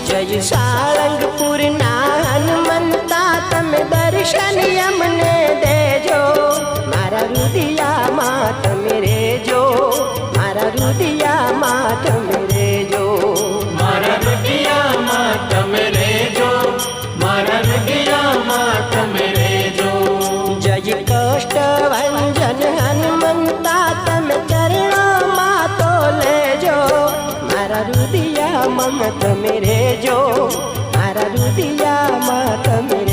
जय सारंगपुर हनुमंता तमे दर्शन यमने देजो मारा रुदिया मात मेरे जो मारा रुदिया मात मेरे जो मारा रुदिया मात मेरे जो मारा रुदिया मात मेरे जो जय कष्ट भंजन हनुमंता तमे चरणों मातो लेजो मारा रुदिया ममत मेरे जो मारा रुदिया मात मेरे